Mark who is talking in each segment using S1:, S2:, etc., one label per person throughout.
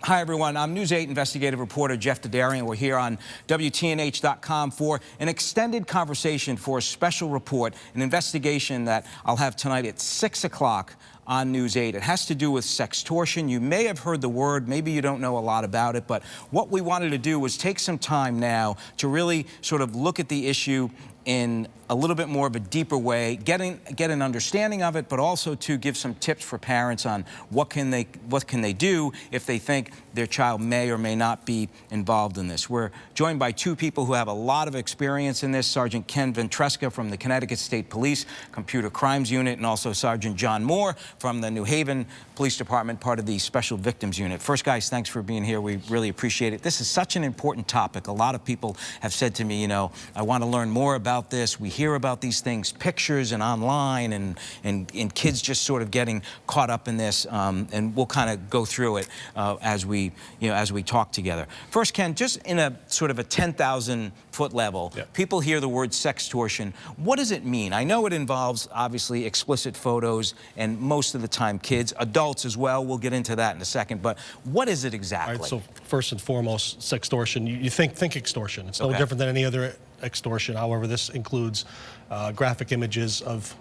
S1: Hi, everyone. I'm News 8 investigative reporter Jeff Derderian. We're here on WTNH.com for an extended conversation for a special report, an investigation that I'll have tonight at 6 o'clock on News 8. It has to do with sextortion. You may have heard the word, maybe you don't know a lot about it, but what we wanted to do was take some time now to really sort of look at the issue in a little bit more of a deeper way, get an understanding of it, but also to give some tips for parents on what can they do if they think their child may or may not be involved in this. We're joined by two people who have a lot of experience in this, Sergeant Ken Ventresca from the Connecticut State Police Computer Crimes Unit, and also Sergeant John Moore from the New Haven Police Department, part of the Special Victims Unit. First, guys, thanks for being here. We really appreciate it. This is such an important topic. A lot of people have said to me, you know, I want to learn more about this. We hear about these things, pictures and online, and kids just sort of getting caught up in this, and we'll kind of go through it as we talk together. First, Ken, just in a sort of a 10,000-foot level, people hear the word sextortion. What does it mean? I know it involves, obviously, explicit photos, and most of the time kids, adults as well. We'll get into that in a second, but what is it exactly?
S2: All right, so first and foremost, sextortion, you think extortion. It's no different than any other extortion. However, this includes graphic images of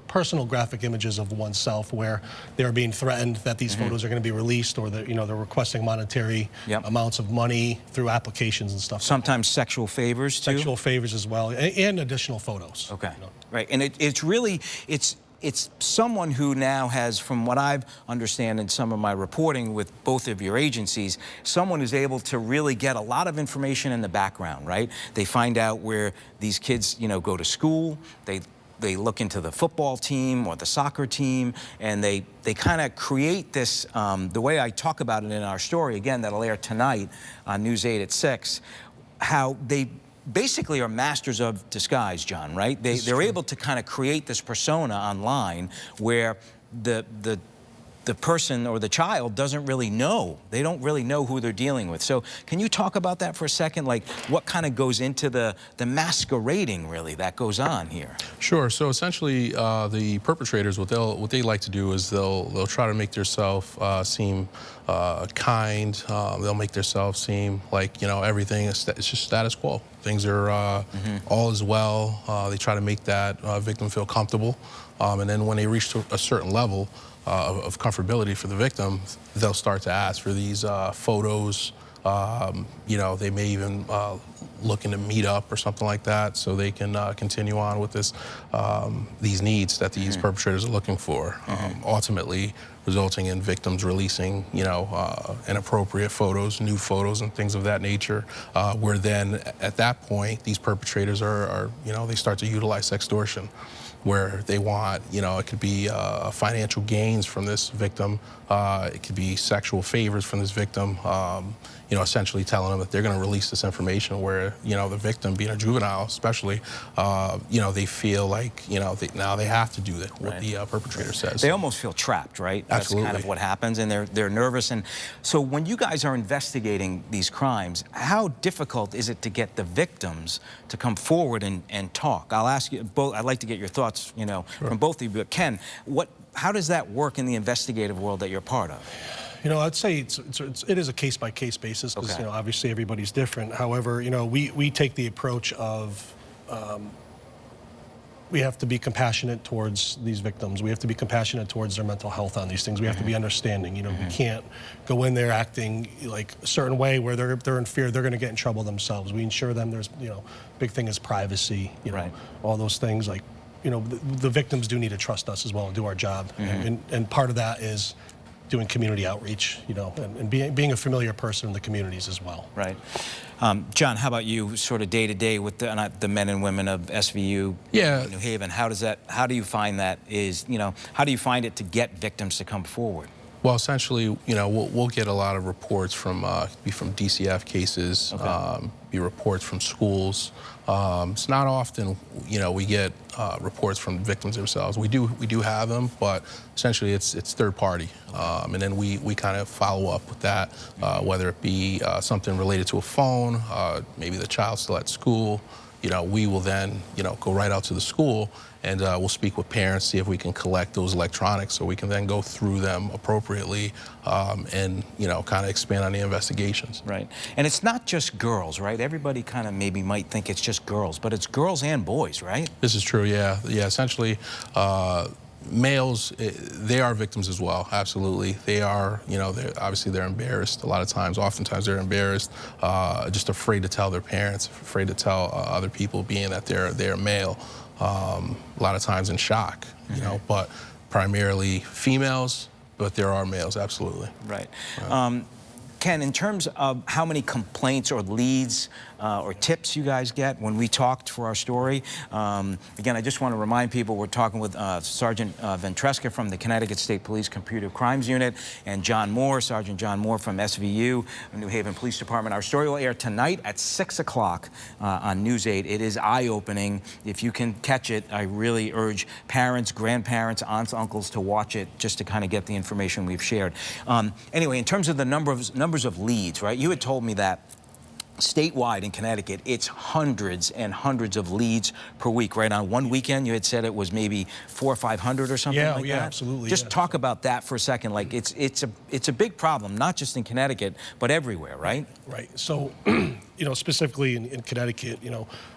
S2: personal graphic images of oneself where they're being threatened that these photos are going to be released, or that they're requesting monetary amounts of money through applications and stuff.
S1: Sometimes sexual favors too.
S2: Sexual favors as well, and additional photos.
S1: Okay. Right, and it's someone who now has, from what I've understand in some of my reporting with both of your agencies, someone who's able to really get a lot of information in the background, right? They find out where these kids, go to school, they look into the football team or the soccer team, and they kind of create this, the way I talk about it in our story, again, that'll air tonight on News 8 at 6, how they basically are masters of disguise, John, right? They're able to kind of create this persona online where the person or the child doesn't really know. They don't really know who they're dealing with. So can you talk about that for a second? Like what kind of goes into the masquerading really that goes on here?
S3: Sure. So essentially the perpetrators, what they like to do is they'll try to make themselves seem kind. They'll make themselves seem like, everything is just status quo. Things are all is well. They try to make that victim feel comfortable. And then when they reach to a certain level of comfortability for the victim, they'll start to ask for these photos. They may even look into meet up or something like that, so they can continue on with this these needs that these perpetrators are looking for, ultimately resulting in victims releasing inappropriate photos, nude photos, and things of that nature. Where then at that point, these perpetrators are they start to utilize sextortion, where they want, it could be financial gains from this victim, it could be sexual favors from this victim, essentially telling them that they're going to release this information where, the victim, being a juvenile especially, they feel like, now they have to do what the perpetrator says.
S1: They almost feel trapped, right?
S3: Absolutely.
S1: That's kind of what happens, and they're nervous. And so when you guys are investigating these crimes, how difficult is it to get the victims to come forward and talk? I'll ask you both, I'd like to get your thoughts, from both of you. But Ken, how does that work in the investigative world that you're part of?
S2: I'd say it is a case-by-case basis because, obviously everybody's different. However, we take the approach of we have to be compassionate towards these victims. We have to be compassionate towards their mental health on these things. We have to be understanding. We can't go in there acting like a certain way where they're in fear they're going to get in trouble themselves. We ensure them there's, big thing is privacy, all those things like, the victims do need to trust us as well and do our job. And part of that is doing community outreach, and being a familiar person in the communities as well.
S1: Right. John, how about you, sort of day to day with the men and women of SVU New Haven? How do you find that how do you find it to get victims to come forward?
S3: Well, essentially, we'll get a lot of reports from DCF cases, be reports from schools. It's not often, we get reports from victims themselves. We do have them, but essentially it's third party, and then we kind of follow up with that, whether it be something related to a phone, maybe the child's still at school. we will then, go right out to the school and we'll speak with parents, see if we can collect those electronics so we can then go through them appropriately and, kind of expand on the investigations.
S1: Right. And it's not just girls, right? Everybody kind of maybe might think it's just girls, but it's girls and boys, right?
S3: This is true, yeah. Yeah, essentially, males, they are victims as well, absolutely. They are, obviously they're embarrassed a lot of times. Oftentimes they're embarrassed, just afraid to tell their parents, afraid to tell other people, being that they're male. A lot of times in shock, but primarily females, but there are males, absolutely.
S1: Right. Ken, in terms of how many complaints or leads or tips you guys get when we talked for our story, again, I just want to remind people we're talking with Sergeant Ventresca from the Connecticut State Police Computer Crimes Unit and John Moore, Sergeant John Moore from SVU, New Haven Police Department. Our story will air tonight at 6 o'clock on News 8. It is eye-opening. If you can catch it, I really urge parents, grandparents, aunts, uncles to watch it just to kind of get the information we've shared. Anyway, in terms of the numbers of leads, right? You had told me that statewide in Connecticut, it's hundreds and hundreds of leads per week, right? On one weekend, you had said it was maybe 400 or 500 or something like that?
S2: Yeah, absolutely.
S1: Just talk about that for a second. Like, it's a big problem, not just in Connecticut, but everywhere, right? Right.
S2: So, specifically in Connecticut,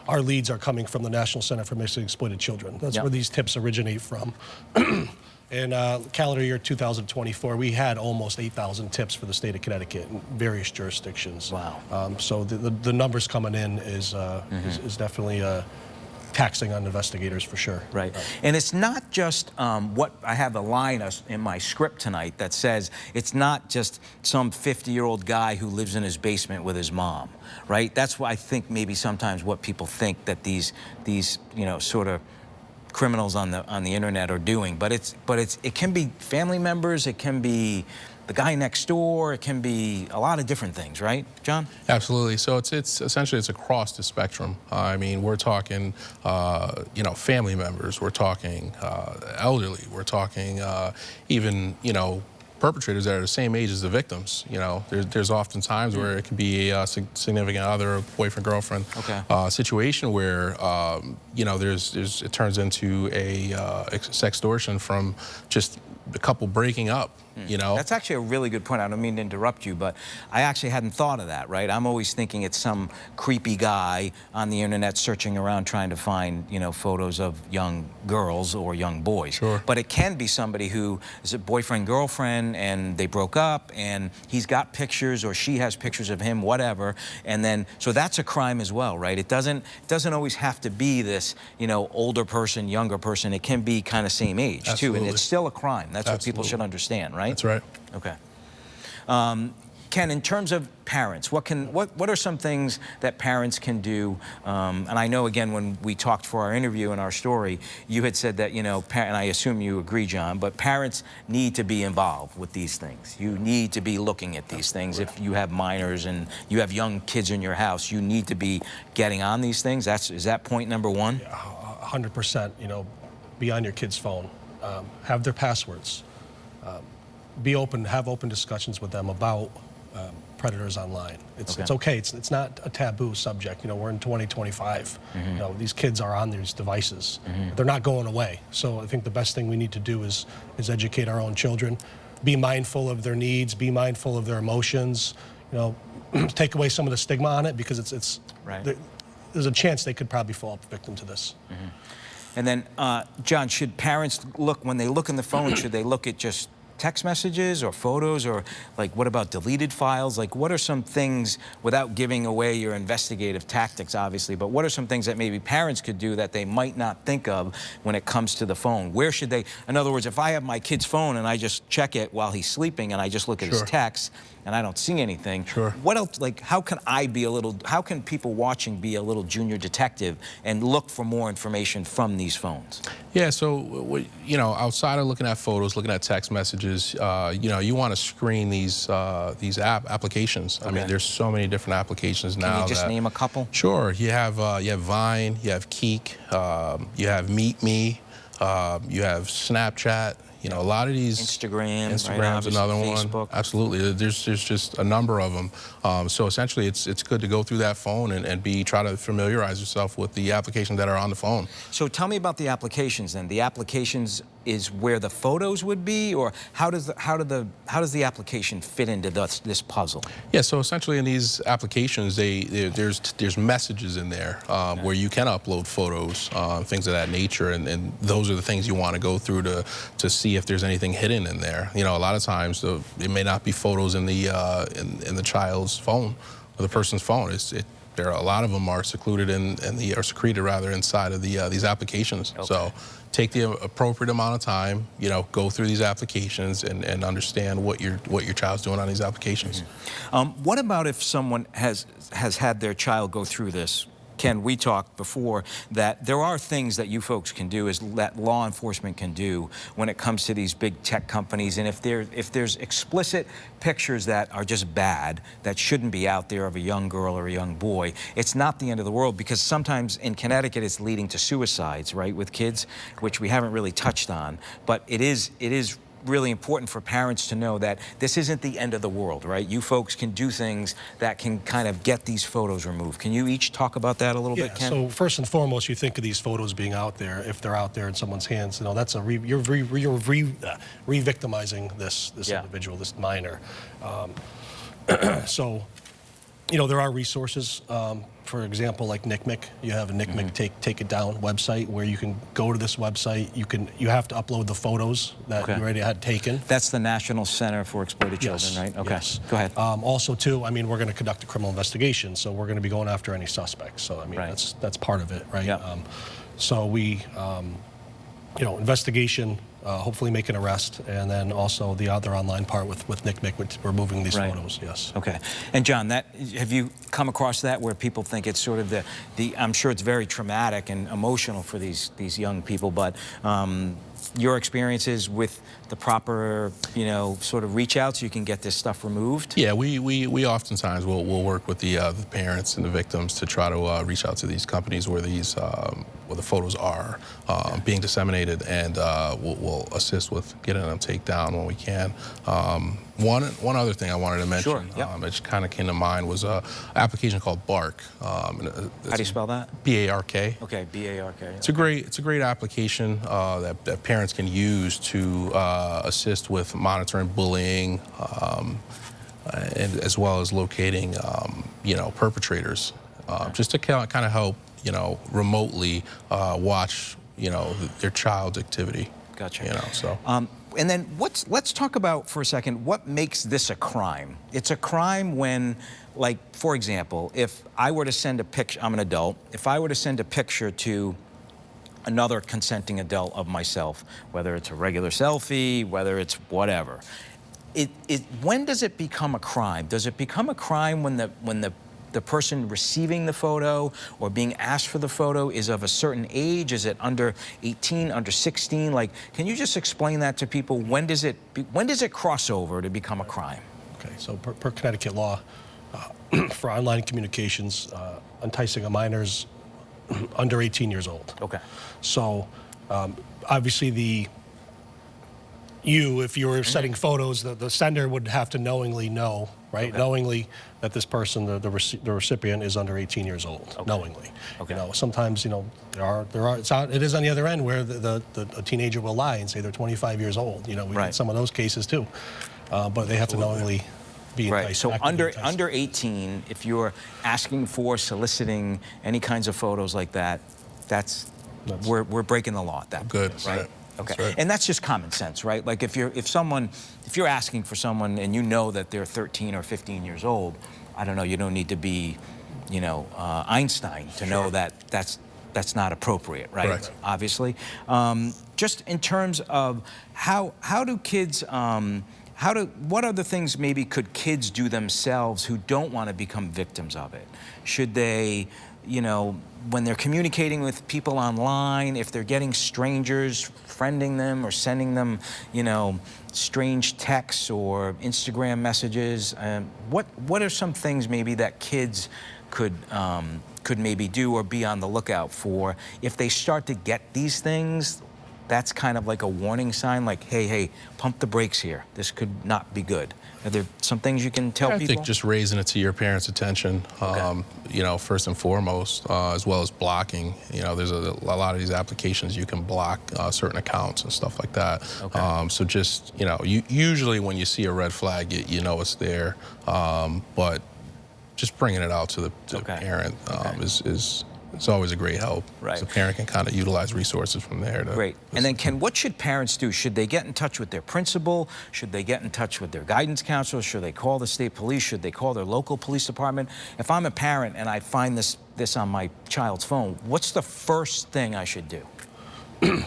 S2: our leads are coming from the National Center for Missing and Exploited Children. That's where these tips originate from. In calendar year 2024, we had almost 8,000 tips for the state of Connecticut in various jurisdictions.
S1: Wow.
S2: So the numbers coming in is definitely taxing on investigators for sure.
S1: Right. And it's not just what I have a line in my script tonight that says it's not just some 50-year-old guy who lives in his basement with his mom, right? That's why I think maybe sometimes what people think that these sort of criminals on the internet are doing, but it can be family members, it can be the guy next door, it can be a lot of different things, right, John?
S3: Absolutely. So it's essentially it's across the spectrum. I mean, we're talking family members, we're talking elderly, we're talking even perpetrators that are the same age as the victims. There's often times where it could be a significant other, boyfriend, girlfriend situation where it turns into a sextortion from just the couple breaking up.
S1: That's actually a really good point. I don't mean to interrupt you, but I actually hadn't thought of that, right? I'm always thinking it's some creepy guy on the internet searching around trying to find, photos of young girls or young boys.
S3: Sure.
S1: But it can be somebody who is a boyfriend, girlfriend, and they broke up, and he's got pictures or she has pictures of him, whatever, and then, so that's a crime as well, right? It doesn't always have to be this, older person, younger person. It can be kind of same age, too, and it's still a crime. That's what people should understand, right?
S3: That's right.
S1: Okay. Ken, in terms of parents, what are some things that parents can do? And I know, again, when we talked for our interview and our story, you had said that, and I assume you agree, John, but parents need to be involved with these things. You need to be looking at these things. If you have minors and you have young kids in your house, you need to be getting on these things. Is that point number one?
S2: 100%, be on your kid's phone. Have their passwords. Be open, have open discussions with them about predators online. It's okay. It's not a taboo subject. We're in 2025. These kids are on these devices. They're not going away. So I think the best thing we need to do is educate our own children. Be mindful of their needs. Be mindful of their emotions. Take away some of the stigma on it, because it's there's a chance they could probably fall victim to this.
S1: And then, John, should parents look, when they look in the phone, should they look at just text messages or photos, or like what about deleted files? Like, what are some things, without giving away your investigative tactics, obviously, but what are some things that maybe parents could do that they might not think of when it comes to the phone? Where should they, in other words, if I have my kid's phone and I just check it while he's sleeping and I just look at his texts and I don't see anything, what else, like, how can people watching be a little junior detective and look for more information from these phones?
S3: Yeah, so, outside of looking at photos, looking at text messages, you want to screen these applications. I mean, there's so many different applications now.
S1: Can you just name a couple?
S3: Sure. You have Vine, you have Keek, you have Meet Me, you have Snapchat, You know, a lot of these
S1: Instagram's
S3: Instagram's another
S1: Facebook.
S3: one. Absolutely, there's just a number of them. So essentially, it's good to go through that phone and try to familiarize yourself with the applications that are on the phone.
S1: So tell me about the applications then. The applications is where the photos would be, or how does the application fit into this puzzle?
S3: Yeah, so essentially in these applications, there's messages in there where you can upload photos, things of that nature, and those are the things you want to go through to see if there's anything hidden in there. You know, a lot of times it may not be photos in the child's phone or the person's phone. There are a lot of them are secluded or secreted rather inside of these applications. Okay. So take the appropriate amount of time, you know, go through these applications and understand what your child's doing on these applications.
S1: Mm-hmm. What about if someone has had their child go through this? Ken, we talked before that there are things that you folks can do, that law enforcement can do when it comes to these big tech companies. And if there's explicit pictures that are just bad, that shouldn't be out there of a young girl or a young boy, it's not the end of the world, because sometimes in Connecticut it's leading to suicides, right, with kids, which we haven't really touched on. But it is really important for parents to know that this isn't the end of the world, right? You folks can do things that can kind of get these photos removed. Can you each talk about that a little bit, Ken?
S2: So first and foremost, you think of these photos being out there. If they're out there in someone's hands, you know, that's you're re-victimizing this individual, this minor. So, you know, there are resources. For example, like NCMEC, you have a NCMEC take it down website where you can go to this website. You have to upload the photos that you already had taken.
S1: That's the National Center for Exploited Children, right? Okay,
S2: yes.
S1: Go ahead.
S2: Also, too, I mean, we're going to conduct a criminal investigation, so we're going to be going after any suspects. So, I mean, that's part of it, right?
S1: Yep.
S2: So we, you know, investigation, hopefully make an arrest, and then also the other online part with NCMEC, with removing these photos, yes.
S1: Okay. And John, have you come across that where people think it's sort of I'm sure it's very traumatic and emotional for these young people, but your experiences with the proper, you know, sort of reach outs, you can get this stuff removed?
S3: Yeah, we oftentimes will work with the parents and the victims to try to reach out to these companies where where the photos are being disseminated, and we'll assist with getting them taken down when we can. One other thing I wanted to mention,
S1: sure,
S3: it just kind of came to mind, was an application called Bark.
S1: How do you spell that?
S3: B-A-R-K.
S1: Okay, B-A-R-K.
S3: It's a great application that parents can use to assist with monitoring bullying, and as well as locating, you know, perpetrators, just to kind of help, you know, remotely watch, you know, their child's activity.
S1: Gotcha.
S3: You know, so.
S1: And then let's talk about for a second what makes this a crime. It's a crime when, like, for example, if I were to send a picture, I'm an adult, if I were to send a picture to another consenting adult of myself, whether it's a regular selfie, whether it's whatever, when does it become a crime? Does it become a crime when the person receiving the photo or being asked for the photo is of a certain age? Is it under 18, under 16? Like, can you just explain that to people? When does it cross over to become a crime?
S2: Okay, so per Connecticut law, for online communications, enticing a minor's under 18 years old.
S1: Okay.
S2: So obviously if you were sending photos, the sender would have to knowingly know, right? Okay. Knowingly that this person, the recipient, is under 18 years old. Okay. Knowingly. Okay. You know, sometimes, you know, it is on the other end where a teenager will lie and say they're 25 years old. You know, we get some of those cases too, but they have to knowingly be enticed.
S1: Right. So under 18, if you're asking for, soliciting any kinds of photos like that, we're breaking the law at that
S3: Good.
S1: point, right? Okay.
S3: Right.
S1: And that's just common sense, right? Like if you're asking for someone and you know that they're 13 or 15 years old, I don't know, you don't need to be, you know, Einstein to know that that's not appropriate, right?
S3: Correct.
S1: Obviously. Just in terms of how do kids, what other things maybe could kids do themselves who don't want to become victims of it? Should they, you know, when they're communicating with people online, if they're getting strangers, friending them or sending them, you know, strange texts or Instagram messages, what are some things maybe that kids could maybe do or be on the lookout for if they start to get these things? that's kind of like a warning sign, like, hey, pump the brakes here. This could not be good. Are there some things you can tell people?
S3: I think just raising it to your parents' attention, you know, first and foremost, as well as blocking. You know, there's a lot of these applications you can block certain accounts and stuff like that. So just, you know, usually when you see a red flag, you know it's there. But just bringing it out to the parent is it's always a great help.
S1: Right.
S3: So a parent can kind of utilize resources from there.
S1: Great. And then, Ken, what should parents do? Should they get in touch with their principal? Should they get in touch with their guidance counselor? Should they call the state police? Should they call their local police department? If I'm a parent and I find this on my child's phone, what's the first thing I should do?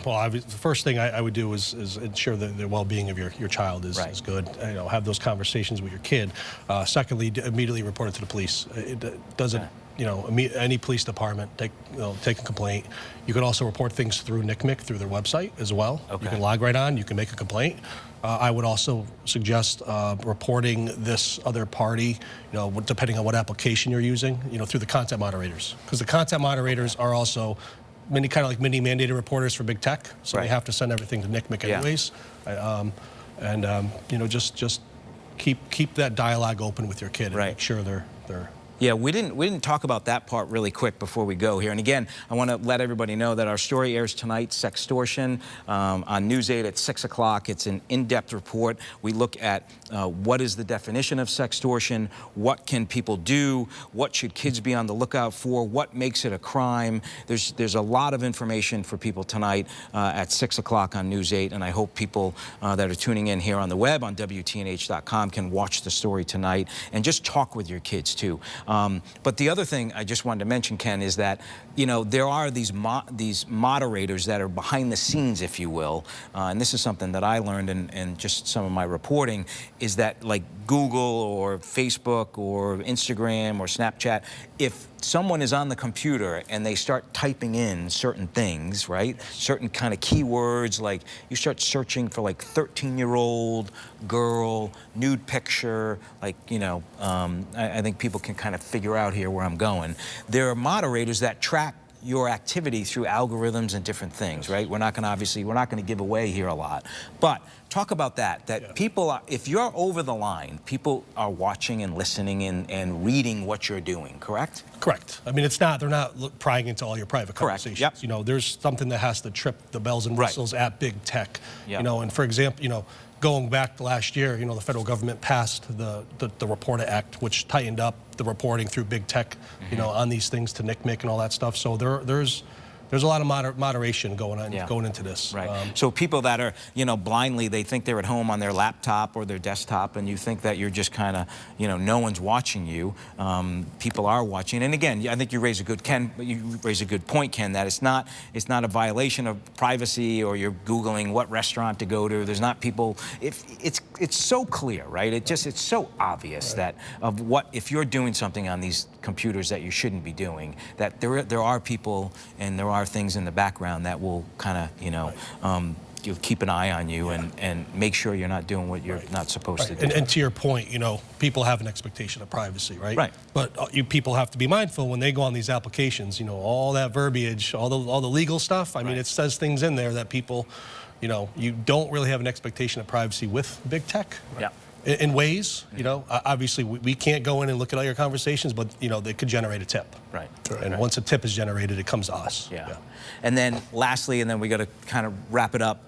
S2: Well, the first thing I would do is ensure that the well-being of your child is good. You know, have those conversations with your kid. Secondly, immediately report it to the police. It doesn't. You know, any police department take a complaint. You can also report things through NCMEC, through their website as well. You can log right on. You can make a complaint. I would also suggest reporting this other party, you know, depending on what application you're using, you know, through the content moderators, because the content moderators are also kind of like mini mandated reporters for big tech, so they have to send everything to NCMEC anyways. You know, just keep that dialogue open with your kid and make sure they're.
S1: Yeah, we didn't talk about that part really quick before we go here. And again, I want to let everybody know that our story airs tonight, Sextortion, on News 8 at 6 o'clock. It's an in-depth report. We look at what is the definition of sextortion, what can people do, what should kids be on the lookout for, what makes it a crime. There's a lot of information for people tonight at 6 o'clock on News 8, and I hope people that are tuning in here on the web on WTNH.com can watch the story tonight and just talk with your kids too. But the other thing I just wanted to mention, Ken, is that, you know, there are these moderators that are behind the scenes, if you will, and this is something that I learned in just some of my reporting, is that like Google or Facebook or Instagram or Snapchat, if someone is on the computer and they start typing in certain things, right? Certain kind of keywords, like you start searching for like 13-year-old girl, nude picture, like, you know, I think people can kind of figure out here where I'm going. There are moderators that track your activity through algorithms and different things, right? We're not going to give away here a lot, but talk about that people are, if you're over the line, people are watching and listening and reading what you're doing, correct?
S2: Correct. I mean, they're not prying into all your private conversations.
S1: Yep.
S2: You know, there's something that has to trip the bells and whistles at big tech. You know, and for example, you know, going back to last year, you know, the federal government passed the Report Act, which tightened up the reporting through big tech, you know, on these things to NCMEC and all that stuff. So there's a lot of moderation going on going into this.
S1: Right. So people that are, you know, blindly, they think they're at home on their laptop or their desktop, and you think that you're just kind of, you know, no one's watching you. People are watching, and again, I think you raise a good point, Ken, that it's not a violation of privacy, or you're Googling what restaurant to go to. There's not people. It's so clear, right? It's so obvious that if you're doing something on these computers that you shouldn't be doing, that there are people and there are things in the background that will kind of, you know, you'll keep an eye on you and make sure you're not doing what you're not supposed to do.
S2: And to your point, you know, people have an expectation of privacy, right?
S1: Right.
S2: But people have to be mindful when they go on these applications, you know, all that verbiage, all the legal stuff. I mean, it says things in there that people, you know, you don't really have an expectation of privacy with big tech.
S1: Yeah.
S2: In ways, you know, obviously we can't go in and look at all your conversations, but, you know, they could generate a tip.
S1: Right.
S2: And once a tip is generated, it comes to us.
S1: Yeah. And then lastly, and then we got to kind of wrap it up,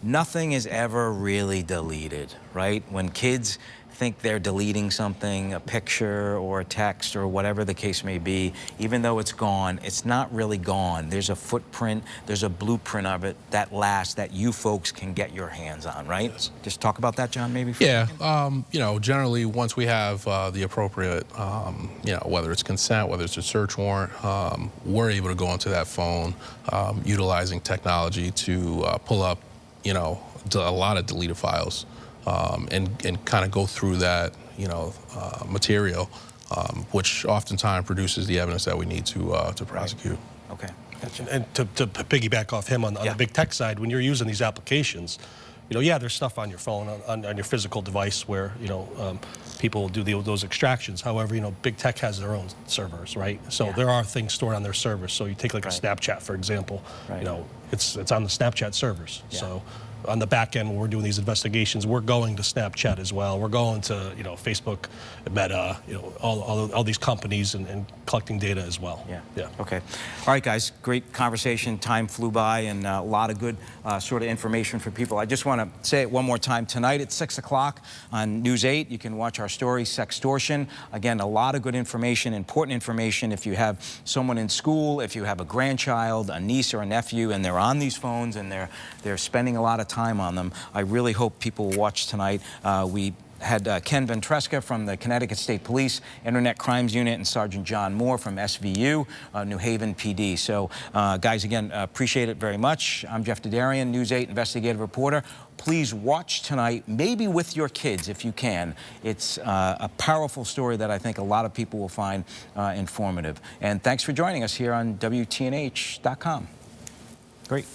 S1: nothing is ever really deleted, right? When kids think they're deleting something, a picture or a text or whatever the case may be, even though it's gone, it's not really gone. There's a footprint, there's a blueprint of it that lasts, that you folks can get your hands on, right? Yes. Just talk about that, John, maybe?
S3: Yeah, you know, generally once we have the appropriate, you know, whether it's consent, whether it's a search warrant, we're able to go onto that phone utilizing technology to pull up, you know, a lot of deleted files. And kind of go through that, you know, material, which oftentimes produces the evidence that we need to prosecute.
S1: Okay. Gotcha.
S2: And to piggyback off him on the big tech side, when you're using these applications, you know, yeah, there's stuff on your phone, on your physical device where, you know, people do those extractions. However, you know, big tech has their own servers, right? So there are things stored on their servers. So you take like a Snapchat, for example, you know, it's on the Snapchat servers. So on the back end, when we're doing these investigations, we're going to Snapchat as well. We're going to, you know, Facebook, Meta, you know, all these companies and collecting data as well.
S1: Yeah. Okay. All right, guys. Great conversation. Time flew by, and a lot of good sort of information for people. I just want to say it one more time. Tonight at 6 o'clock on News 8, you can watch our story, Sextortion. Again, a lot of good information, important information. If you have someone in school, if you have a grandchild, a niece or a nephew, and they're on these phones and they're spending a lot of time on them, I really hope people will watch tonight. We had Ken Ventresca from the Connecticut State Police Internet Crimes Unit and Sergeant John Moore from SVU, New Haven PD. So, guys, again, appreciate it very much. I'm Jeff Derderian, News 8 investigative reporter. Please watch tonight, maybe with your kids if you can. It's a powerful story that I think a lot of people will find informative. And thanks for joining us here on WTNH.com. Great.